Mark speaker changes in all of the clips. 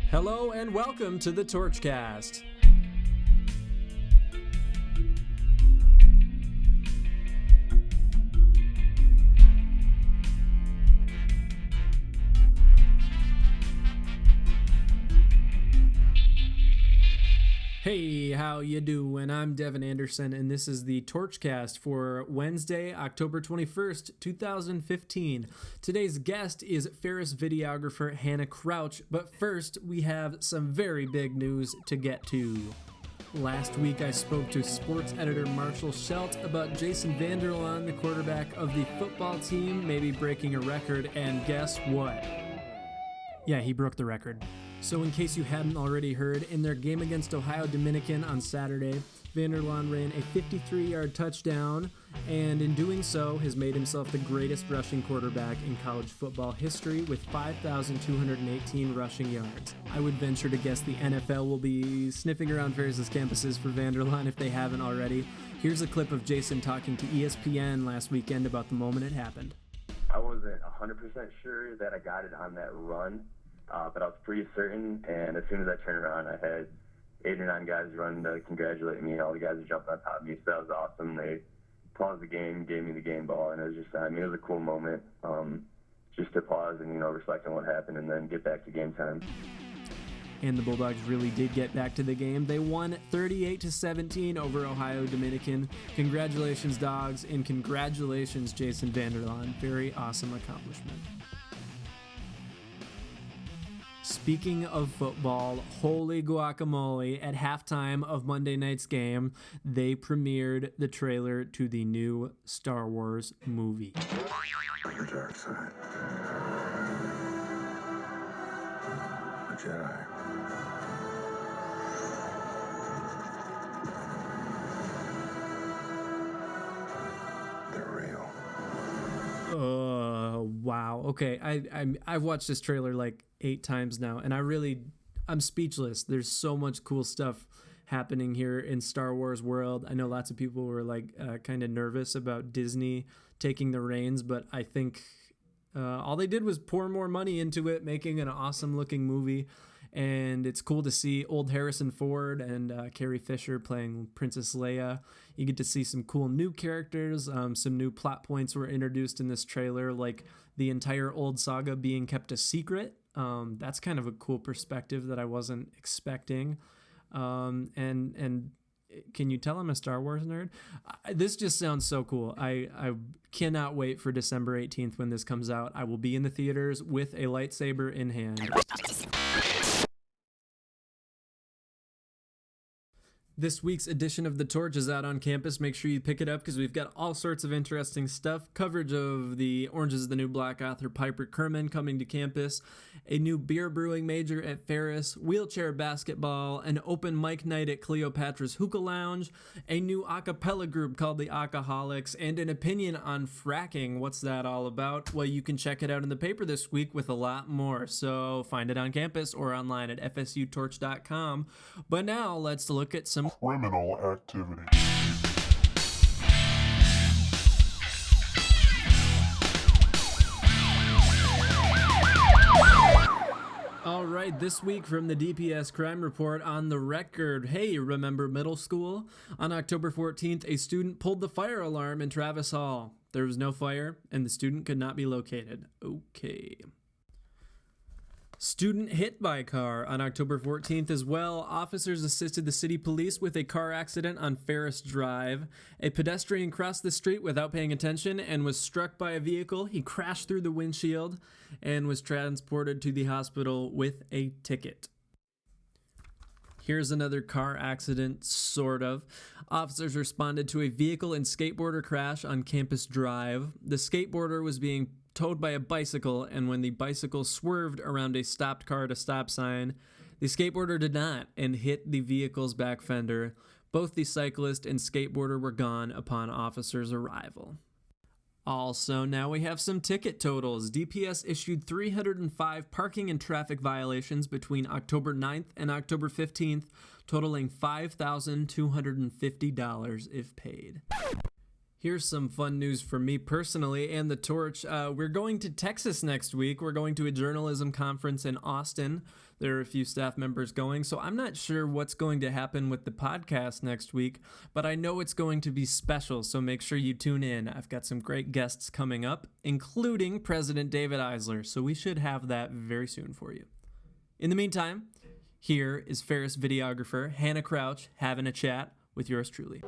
Speaker 1: Hello and welcome to the TORCHCAST. Hey, how you doing? I'm Devin Anderson, and this is the TORCHCAST for Wednesday, October 21st, 2015. Today's guest is Ferris videographer Hannah Crouch, but first we have some very big news to get to. Last week I spoke to sports editor Marshall Schelt about Jason Vander Laan, the quarterback of the football team, maybe breaking a record, and guess what? Yeah, he broke the record. So in case you hadn't already heard, in their game against Ohio Dominican on Saturday, Vander Laan ran a 53-yard touchdown, and in doing so has made himself the greatest rushing quarterback in college football history with 5,218 rushing yards. I would venture to guess the NFL will be sniffing around Ferris's campuses for Vander Laan if they haven't already. Here's a clip of Jason talking to ESPN last weekend about the moment it happened.
Speaker 2: I wasn't 100% sure that I got it on that run. But I was pretty certain, and as soon as I turned around, I had 8 or 9 guys running to congratulate me. All the guys jumped on top of me, so that was awesome. They paused the game, gave me the game ball, and it was just, it was a cool moment, just to pause and, reflect on what happened and then get back to game time.
Speaker 1: And the Bulldogs really did get back to the game. They won 38-17 over Ohio Dominican. Congratulations, Dogs, and congratulations, Jason Vander Laan. Very awesome accomplishment. Speaking of football, holy guacamole, at halftime of Monday night's game, they premiered the trailer to the new Star Wars movie.
Speaker 3: The dark side. The Jedi. They're real.
Speaker 1: Wow. Okay, I've watched this trailer like 8 times now, and I'm speechless. There's so much cool stuff happening here in Star Wars world. I know lots of people were like kind of nervous about Disney taking the reins, but I think all they did was pour more money into it, making an awesome looking movie. And it's cool to see old Harrison Ford and Carrie Fisher playing Princess Leia. You get to see some cool new characters. Some new plot points were introduced in this trailer, like the entire old saga being kept a secret. That's kind of a cool perspective that I wasn't expecting. And can you tell I'm a Star Wars nerd? This just sounds so cool. I cannot wait for December 18th when this comes out. I will be in the theaters with a lightsaber in hand. This week's edition of The Torch is out on campus. Make sure you pick it up because we've got all sorts of interesting stuff. Coverage of the Orange is the New Black author Piper Kerman coming to campus, a new beer brewing major at Ferris, wheelchair basketball, an open mic night at Cleopatra's Hookah Lounge, a new a cappella group called the Alcoholics, and an opinion on fracking. What's that all about? Well, you can check it out in the paper this week with a lot more. So find it on campus or online at fsutorch.com. But now let's look at some
Speaker 3: Criminal activity.
Speaker 1: All right, this week from the DPS Crime Report on the record. Hey, remember middle school? On October 14th, a student pulled the fire alarm in Travis Hall. There was no fire, and the student could not be located. Okay. Student hit by car on October 14th as well. Officers assisted the city police with a car accident on Ferris Drive. A pedestrian crossed the street without paying attention and was struck by a vehicle. He crashed through the windshield and was transported to the hospital with a ticket. Here's another car accident, sort of. Officers responded to a vehicle and skateboarder crash on Campus Drive. The skateboarder was being towed by a bicycle, and when the bicycle swerved around a stopped car at a stop sign, the skateboarder did not and hit the vehicle's back fender. Both the cyclist and skateboarder were gone upon officers' arrival. Also, now we have some ticket totals. DPS issued 305 parking and traffic violations between October 9th and October 15th, totaling $5,250 if paid. Here's some fun news for me personally and the Torch. We're going to Texas next week. We're going to a journalism conference in Austin. There are a few staff members going, so I'm not sure what's going to happen with the podcast next week, but I know it's going to be special, so make sure you tune in. I've got some great guests coming up, including President David Eisler, so we should have that very soon for you. In the meantime, here is Ferris videographer Hannah Crouch having a chat with yours truly.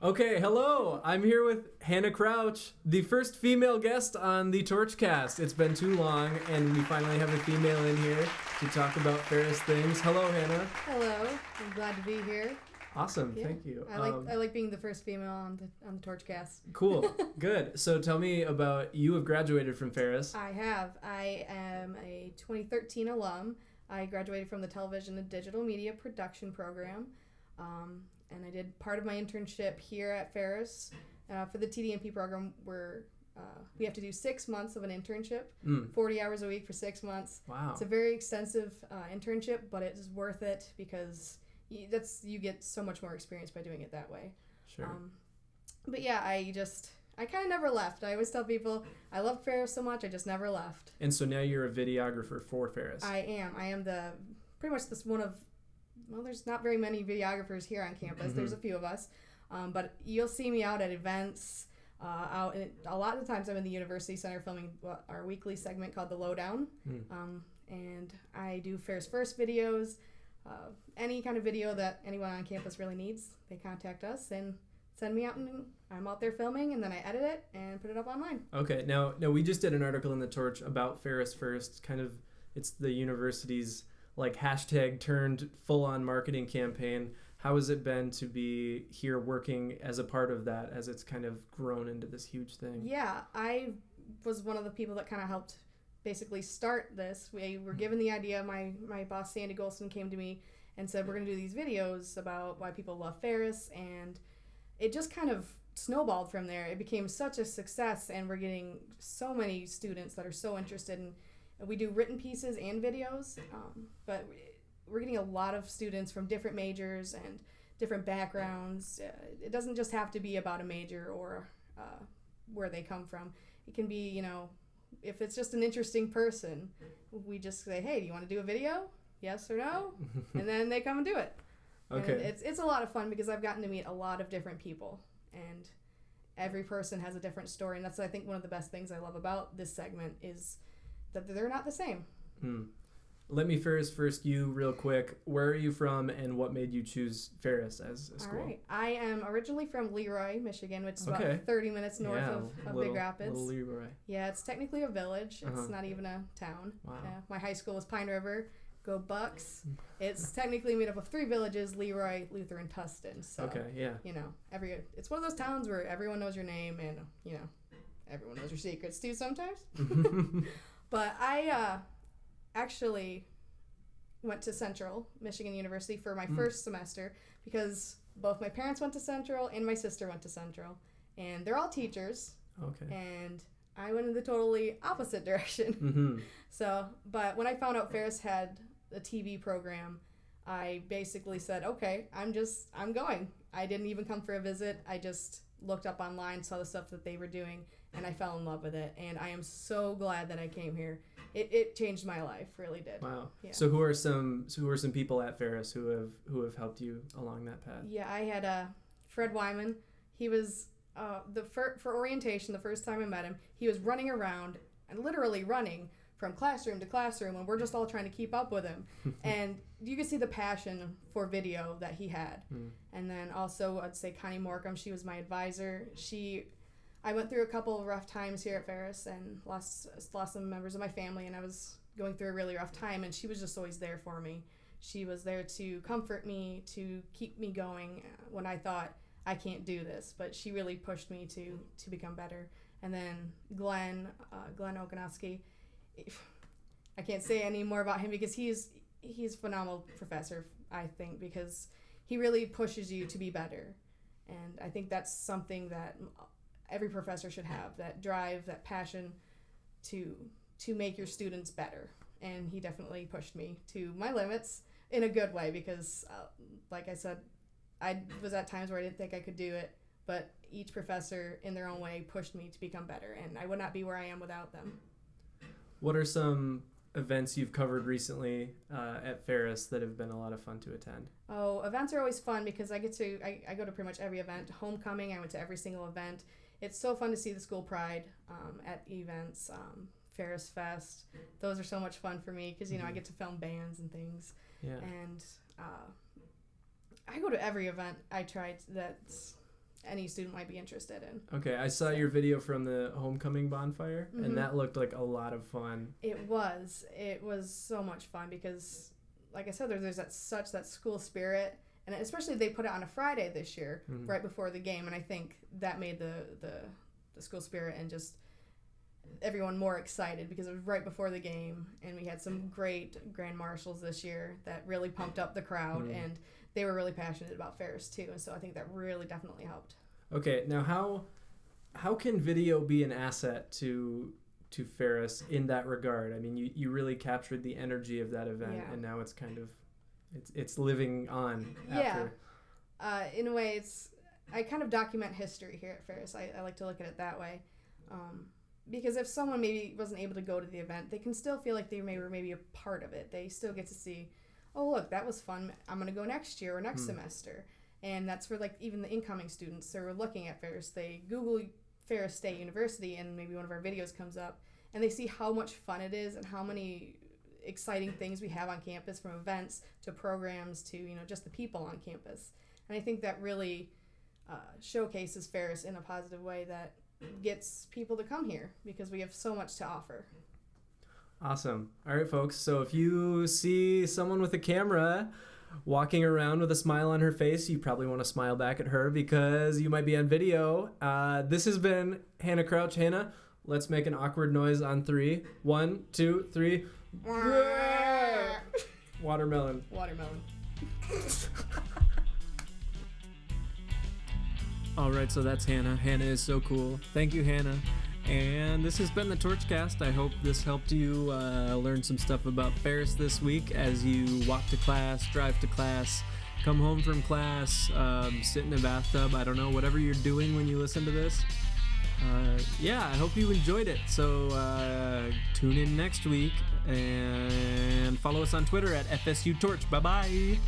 Speaker 1: Okay, hello. I'm here with Hannah Crouch, the first female guest on the TORCHCAST. It's been too long, and we finally have a female in here to talk about Ferris things. Hello, Hannah.
Speaker 4: Hello. I'm glad to be here.
Speaker 1: Awesome. Yeah. Thank you.
Speaker 4: I like being the first female on the TORCHCAST.
Speaker 1: Cool. Good. So tell me about you. Have graduated from Ferris.
Speaker 4: I have. I am a 2013 alum. I graduated from the Television and Digital Media Production Program. And I did part of my internship here at Ferris. For the TDMP program, we have to do 6 months of an internship, 40 hours a week for 6 months.
Speaker 1: Wow.
Speaker 4: It's a very extensive internship, but it is worth it because you get so much more experience by doing it that way.
Speaker 1: Sure.
Speaker 4: But yeah, I kind of never left. I always tell people I love Ferris so much, I just never left.
Speaker 1: And so now you're a videographer for Ferris.
Speaker 4: I am. I am pretty much one of. Well, there's not very many videographers here on campus. Mm-hmm. There's a few of us. But you'll see me out at events. A lot of times I'm in the University Center filming our weekly segment called The Lowdown. And I do Ferris First videos. Any kind of video that anyone on campus really needs, they contact us and send me out, and I'm out there filming, and then I edit it and put it up online.
Speaker 1: Okay. Now we just did an article in the Torch about Ferris First. Kind of, it's the university's like hashtag turned full-on marketing campaign. How has it been to be here working as a part of that as it's kind of grown into this huge thing?
Speaker 4: Yeah, I was one of the people that kind of helped basically start this. We were given the idea. My boss, Sandy Golson, came to me and said, we're going to do these videos about why people love Ferris, and it just kind of snowballed from there. It became such a success, and we're getting so many students that are so interested in. We do written pieces and videos, but we're getting a lot of students from different majors and different backgrounds. It doesn't just have to be about a major or where they come from. It can be, if it's just an interesting person, we just say, hey, do you want to do a video? Yes or no? And then they come and do it. Okay. And it's a lot of fun because I've gotten to meet a lot of different people, and every person has a different story. And that's, I think, one of the best things I love about this segment is that they're not the same.
Speaker 1: Let me Ferris first you real quick. Where are you from, and what made you choose Ferris as a school?
Speaker 4: All right. I am originally from Leroy, Michigan, which is about 30 minutes north of Big Rapids.
Speaker 1: Little Leroy.
Speaker 4: Yeah, it's technically a village. It's not even a town.
Speaker 1: Wow.
Speaker 4: My high school was Pine River. Go Bucks. It's technically made up of 3 villages: Leroy, Luther, and Tustin. So, it's one of those towns where everyone knows your name and, everyone knows your secrets too sometimes. But I actually went to Central Michigan University for my first semester because both my parents went to Central and my sister went to Central. And they're all teachers. Okay. And I went in the totally opposite direction. So, but when I found out Ferris had a TV program, I basically said, okay, I'm going. I didn't even come for a visit. I just looked up online, saw the stuff that they were doing, and I fell in love with it. And I am so glad that I came here. It changed my life, really did. Wow. Yeah.
Speaker 1: So who are some people at Ferris who have helped you along that path?
Speaker 4: Yeah, I had Fred Wyman. He was for orientation, the first time I met him, he was running around and literally running from classroom to classroom, and we're just all trying to keep up with him. And you could see the passion for video that he had. And then also I'd say Connie Morcom, she was my advisor. I went through a couple of rough times here at Ferris and lost some members of my family, and I was going through a really rough time, and she was just always there for me. She was there to comfort me, to keep me going when I thought I can't do this, but she really pushed me to become better. And then Glenn Okanowski, I can't say any more about him because he's a phenomenal professor, I think, because he really pushes you to be better. And I think that's something that every professor should have, that drive, that passion to make your students better. And he definitely pushed me to my limits in a good way because, like I said, I was at times where I didn't think I could do it, but each professor in their own way pushed me to become better, and I would not be where I am without them.
Speaker 1: What are some events you've covered recently at Ferris that have been a lot of fun to attend?
Speaker 4: Oh, events are always fun because I go to pretty much every event. Homecoming, I went to every single event. It's so fun to see the school pride at events. Ferris Fest, those are so much fun for me because, I get to film bands and things.
Speaker 1: Yeah.
Speaker 4: And I go to every event I tried that any student might be interested in.
Speaker 1: Okay, I saw your video from the homecoming bonfire, and that looked like a lot of fun.
Speaker 4: It was so much fun because, like I said, there's that school spirit, and especially they put it on a Friday this year, right before the game, and I think that made the school spirit and just everyone more excited because it was right before the game, and we had some great grand marshals this year that really pumped up the crowd, and they were really passionate about Ferris too, and so I think that really definitely helped.
Speaker 1: Okay, now how can video be an asset to Ferris in that regard? I mean, you really captured the energy of that event, and now it's kind of it's living on after.
Speaker 4: Yeah, in a way, I kind of document history here at Ferris. I like to look at it that way. Because if someone maybe wasn't able to go to the event, they can still feel like they were maybe a part of it. They still get to see, oh, look, that was fun. I'm going to go next year or next semester. And that's for like even the incoming students. They're looking at Ferris. They Google Ferris State University and maybe one of our videos comes up and they see how much fun it is and how many exciting things we have on campus, from events to programs to, just the people on campus. And I think that really showcases Ferris in a positive way that gets people to come here because we have so much to offer.
Speaker 1: Awesome. All right, folks. So if you see someone with a camera walking around with a smile on her face, you probably want to smile back at her because you might be on video. This has been Hannah Crouch. Hannah, let's make an awkward noise on 3. 1, 2, 3. Watermelon. All right, so that's Hannah. Hannah is so cool. Thank you, Hannah. And this has been the TORCHCAST. I hope this helped you learn some stuff about Ferris this week as you walk to class, drive to class, come home from class, sit in a bathtub. I don't know, whatever you're doing when you listen to this. I hope you enjoyed it. So tune in next week and follow us on Twitter at FSU Torch. Bye-bye.